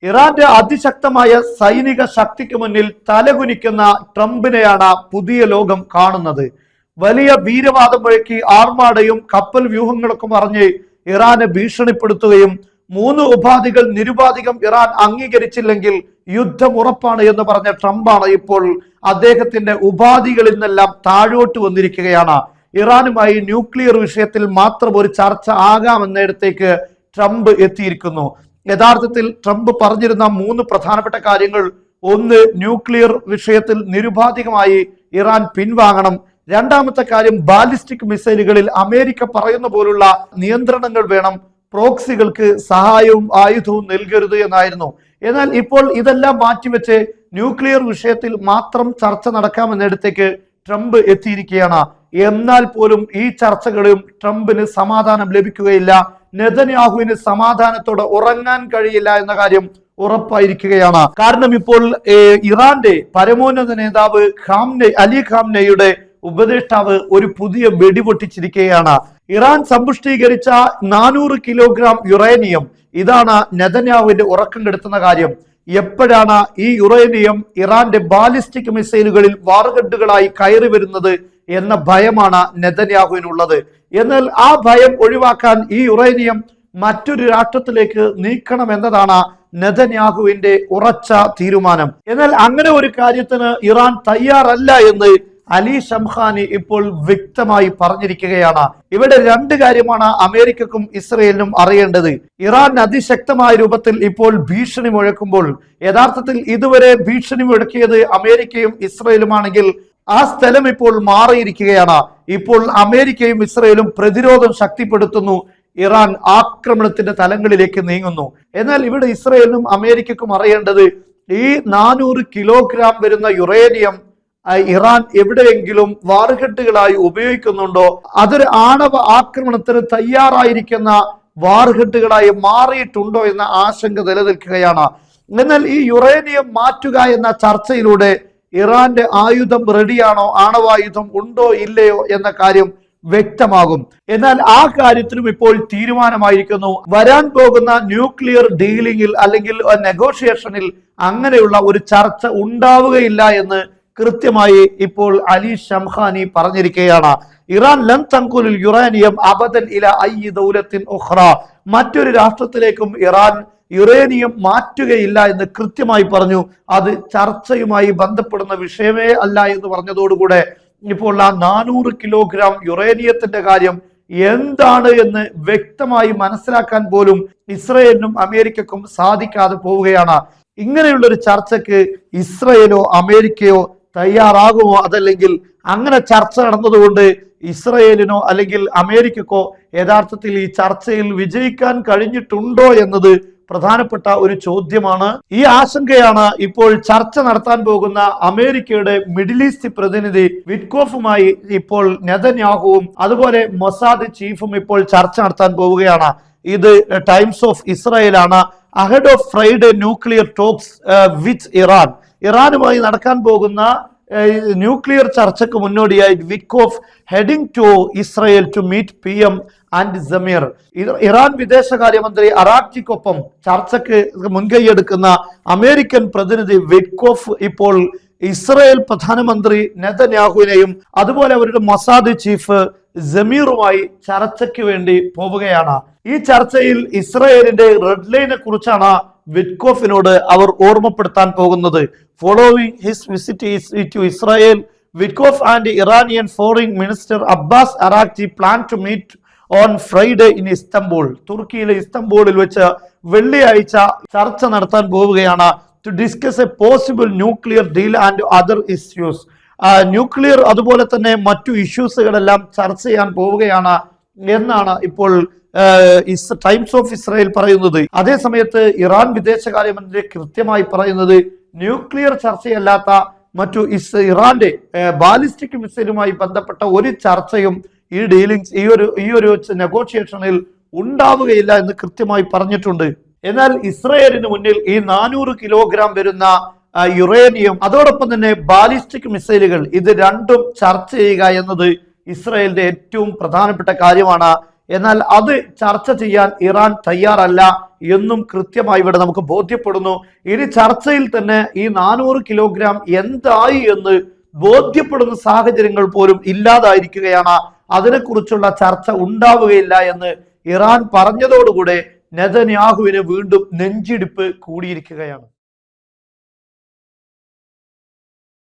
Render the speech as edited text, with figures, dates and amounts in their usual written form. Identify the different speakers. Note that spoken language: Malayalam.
Speaker 1: ഇറാന്റെ അതിശക്തമായ സൈനിക ശക്തിക്ക് മുന്നിൽ തലകുനിക്കുന്ന ട്രംപിനെയാണ് പുതിയ ലോകം കാണുന്നത്. വലിയ വീരവാദം മുഴക്കി ആർമാടയും കപ്പൽ വ്യൂഹങ്ങളൊക്കെ പറഞ്ഞ് ഇറാനെ ഭീഷണിപ്പെടുത്തുകയും 3 ഉപാധികൾ നിരുപാധികം ഇറാൻ അംഗീകരിച്ചില്ലെങ്കിൽ യുദ്ധം ഉറപ്പാണ് എന്ന് പറഞ്ഞ ട്രംപാണ് ഇപ്പോൾ അദ്ദേഹത്തിന്റെ ഉപാധികളിൽ നിന്നെല്ലാം താഴോട്ട് വന്നിരിക്കുകയാണ്. ഇറാനുമായി ന്യൂക്ലിയർ വിഷയത്തിൽ മാത്രം ഒരു ചർച്ച ആകാമെന്നിടത്തേക്ക് ട്രംപ് എത്തിയിരിക്കുന്നു. യഥാർത്ഥത്തിൽ ട്രംപ് പറഞ്ഞിരുന്ന 3 പ്രധാനപ്പെട്ട കാര്യങ്ങൾ: ഒന്ന്, ന്യൂക്ലിയർ വിഷയത്തിൽ നിരുപാധികമായി ഇറാൻ പിൻവാങ്ങണം. രണ്ടാമത്തെ കാര്യം, ബാലിസ്റ്റിക് മിസൈലുകളിൽ അമേരിക്ക പറയുന്ന പോലുള്ള നിയന്ത്രണങ്ങൾ വേണം, പ്രോക്സികൾക്ക് സഹായവും ആയുധവും നൽകരുത് എന്നായിരുന്നു. എന്നാൽ ഇപ്പോൾ ഇതെല്ലാം മാറ്റിവെച്ച് ന്യൂക്ലിയർ വിഷയത്തിൽ മാത്രം ചർച്ച നടക്കാമെന്നിടത്തേക്ക് ട്രംപ് എത്തിയിരിക്കുകയാണ്. എന്നാൽ പോലും ഈ ചർച്ചകളും ട്രംപിന് സമാധാനം ലഭിക്കുകയില്ല. നെതന്യാഹുവിന് സമാധാനത്തോടെ ഉറങ്ങാൻ കഴിയില്ല എന്ന കാര്യം ഉറപ്പായിരിക്കുകയാണ്. കാരണം ഇപ്പോൾ ഇറാന്റെ പരമോന്നത നേതാവ് അലി ഖാംനെയുടെ ഉപദേഷ്ടാവ് ഒരു പുതിയ വെടിപൊട്ടിച്ചിരിക്കുകയാണ്. ഇറാൻ സമ്പുഷ്ടീകരിച്ച 400 കിലോഗ്രാം യുറേനിയം, ഇതാണ് നെതന്യാഹുവിന്റെ ഉറക്കം കെടുത്തുന്ന കാര്യം. എപ്പോഴാണ് ഈ യുറേനിയം ഇറാന്റെ ബാലിസ്റ്റിക് മിസൈലുകളിൽ വാറുകെട്ടുകളായി കയറി വരുന്നത് എന്ന ഭയമാണ് നെതന്യാഹുവിനുള്ളത്. എന്നാൽ ആ ഭയം ഒഴിവാക്കാൻ ഈ യുറേനിയം മറ്റൊരു രാഷ്ട്രത്തിലേക്ക് നീക്കണം എന്നതാണ് നെതന്യാഹുവിന്റെ ഉറച്ച തീരുമാനം. എന്നാൽ അങ്ങനെ ഒരു കാര്യത്തിന് ഇറാൻ തയ്യാറല്ല എന്ന് അലി ഷംഖാനി ഇപ്പോൾ വ്യക്തമായി പറഞ്ഞിരിക്കുകയാണ്. ഇവിടെ 2 കാര്യമാണ് അമേരിക്കക്കും ഇസ്രയേലിനും അറിയേണ്ടത്. ഇറാൻ അതിശക്തമായ രൂപത്തിൽ ഇപ്പോൾ ഭീഷണി മുഴക്കുമ്പോൾ യഥാർത്ഥത്തിൽ ഇതുവരെ ഭീഷണി മുഴക്കിയത് അമേരിക്കയും ഇസ്രയേലുമാണെങ്കിൽ ആ സ്ഥലം ഇപ്പോൾ മാറിയിരിക്കുകയാണ്. ഇപ്പോൾ അമേരിക്കയും ഇസ്രയേലും പ്രതിരോധം ശക്തിപ്പെടുത്തുന്നു, ഇറാൻ ആക്രമണത്തിന്റെ തലങ്ങളിലേക്ക് നീങ്ങുന്നു. എന്നാൽ ഇവിടെ ഇസ്രയേലിനും അമേരിക്കക്കും അറിയേണ്ടത്, ഈ 400 കിലോഗ്രാം വരുന്ന യുറേനിയം ഇറാൻ എവിടെയെങ്കിലും വാർഹെഡുകളായി ഉപയോഗിക്കുന്നുണ്ടോ, അതൊരു ആണവ ആക്രമണത്തിന് തയ്യാറായിരിക്കുന്ന വാർഹെഡുകളായി മാറിയിട്ടുണ്ടോ എന്ന ആശങ്ക നിലനിൽക്കുകയാണ്. എന്നാൽ ഈ യുറേനിയം മാറ്റുക എന്ന ചർച്ചയിലൂടെ ഇറാന്റെ ആയുധം റെഡിയാണോ, ആണവായുധം ഉണ്ടോ ഇല്ലയോ എന്ന കാര്യം വ്യക്തമാകും. എന്നാൽ ആ കാര്യത്തിലും ഇപ്പോൾ തീരുമാനമായിരിക്കുന്നു. വരാൻ പോകുന്ന ന്യൂക്ലിയർ ഡീലിംഗിൽ അല്ലെങ്കിൽ നെഗോഷിയേഷനിൽ അങ്ങനെയുള്ള ഒരു ചർച്ച ഉണ്ടാവുകയില്ല എന്ന് കൃത്യമായി ഇപ്പോൾ അലി ഷംഖാനി പറഞ്ഞിരിക്കുകയാണ്. ഇറാൻ ലൻ തൻഖുൽ യുറേനിയം അബദൻ ഇല അയ്യി ദൗലത്തിൻ ഉഖ്റ, മറ്റൊരു രാഷ്ട്രത്തിലേക്കും ഇറാൻ യുറേനിയം മാറ്റുകയില്ല എന്ന് കൃത്യമായി പറഞ്ഞു. അത് ചർച്ചയുമായി ബന്ധപ്പെടുന്ന വിഷയമേ അല്ല എന്ന് പറഞ്ഞതോടുകൂടെ ഇപ്പോൾ ആ 400 കിലോഗ്രാം യുറേനിയത്തിന്റെ കാര്യം എന്താണ് എന്ന് വ്യക്തമായി മനസ്സിലാക്കാൻ പോലും ഇസ്രയേലിനും അമേരിക്കക്കും സാധിക്കാതെ പോവുകയാണ്. ഇങ്ങനെയുള്ള ഒരു ചർച്ചയ്ക്ക് ഇസ്രയേലോ അമേരിക്കയോ തയ്യാറാകുമോ, അതല്ലെങ്കിൽ അങ്ങനെ ചർച്ച നടന്നതുകൊണ്ട് ഇസ്രയേലിനോ അല്ലെങ്കിൽ അമേരിക്കക്കോ യഥാർത്ഥത്തിൽ ഈ ചർച്ചയിൽ വിജയിക്കാൻ കഴിഞ്ഞിട്ടുണ്ടോ എന്നത് പ്രധാനപ്പെട്ട ഒരു ചോദ്യമാണ്. ഈ ആശങ്കയാണ് ഇപ്പോൾ ചർച്ച നടത്താൻ പോകുന്ന അമേരിക്കയുടെ മിഡിൽ ഈസ്റ്റ് പ്രതിനിധി വിറ്റ്കോഫുമായി ഇപ്പോൾ നെതന്യാഹുവും അതുപോലെ മൊസാദ് ചീഫും ഇപ്പോൾ ചർച്ച നടത്താൻ പോവുകയാണ്. ഇത് ടൈംസ് ഓഫ് ഇസ്രായേലാണ്. Ahead of Friday nuclear talks with ഇറാനുമായി നടക്കാൻ പോകുന്ന ന്യൂക്ലിയർ ചർച്ചയ്ക്ക് മുന്നോടിയായി Witkoff heading to Israel to meet PM and Dermer. Iran വിദേശകാര്യമന്ത്രി അറാക്ചിക്കൊപ്പം ചർച്ചയ്ക്ക് മുൻകൈയെടുക്കുന്ന അമേരിക്കൻ പ്രതിനിധി വിറ്റ്കോഫ് ഇപ്പോൾ ഇസ്രായേൽ പ്രധാനമന്ത്രി നെതന്യാഹുവിനെയും അതുപോലെ അവരുടെ മൊസാദ് ചീഫ് സമീറുമായി ചർച്ചയ്ക്ക് വേണ്ടി പോവുകയാണ്. ഈ ചർച്ചയിൽ ഇസ്രായേലിന്റെ റെഡ് ലൈനെ കുറിച്ചാണ് വിറ്റ്കോഫിനോട് അവർ ഓർമ്മപ്പെടുത്താൻ പോകുന്നത്. Following his visit to Israel, Witkoff and Iranian foreign minister Abbas Araghchi plan to meet on Friday in Istanbul. തുർക്കിയിലെ ഇസ്തംബൂളിൽ വെച്ച് വെള്ളിയാഴ്ച ചർച്ച നടത്താൻ പോവുകയാണ്. To discuss a possible nuclear deal and other issues. Nuclear അതുപോലെ തന്നെ മറ്റു ഇഷ്യൂസുകളെല്ലാം ചർച്ച ചെയ്യാൻ പോവുകയാണ് എന്നാണ് ഇപ്പോൾ ടൈംസ് ഓഫ് ഇസ്രായേൽ പറയുന്നത്. അതേസമയത്ത് ഇറാൻ വിദേശകാര്യമന്ത്രി കൃത്യമായി പറയുന്നത്, ന്യൂക്ലിയർ ചർച്ചയല്ലാത്ത മറ്റു ഇറാന്റെ ബാലിസ്റ്റിക് മിസൈലുമായി ബന്ധപ്പെട്ട ഒരു ചർച്ചയും ഈ ഡീലിംഗ്സ് ഈ ഒരു നെഗോഷിയേഷനിൽ ഉണ്ടാവുകയില്ല എന്ന് കൃത്യമായി പറഞ്ഞിട്ടുണ്ട്. എന്നാൽ ഇസ്രായേലിന് മുന്നിൽ ഈ 400 കിലോഗ്രാം വരുന്ന യുറേനിയം അതോടൊപ്പം തന്നെ ബാലിസ്റ്റിക് മിസൈലുകൾ, ഇത് രണ്ടും ചർച്ച ചെയ്യുക എന്നത് ഇസ്രായേലിന്റെ ഏറ്റവും പ്രധാനപ്പെട്ട കാര്യമാണ്. എന്നാൽ അത് ചർച്ച ചെയ്യാൻ ഇറാൻ തയ്യാറല്ല എന്നും കൃത്യമായി ഇവിടെ നമുക്ക് ബോധ്യപ്പെടുന്നു. ഇനി ചർച്ചയിൽ തന്നെ ഈ 400 കിലോഗ്രാം എന്തായി എന്ന് ബോധ്യപ്പെടുന്ന സാഹചര്യങ്ങൾ പോലും ഇല്ലാതായിരിക്കുകയാണ്. അതിനെക്കുറിച്ചുള്ള ചർച്ച ഉണ്ടാവുകയില്ല എന്ന് ഇറാൻ പറഞ്ഞതോടുകൂടെ നെതന്യാഹുവിന് വീണ്ടും നെഞ്ചിടിപ്പ് കൂടിയിരിക്കുകയാണ്.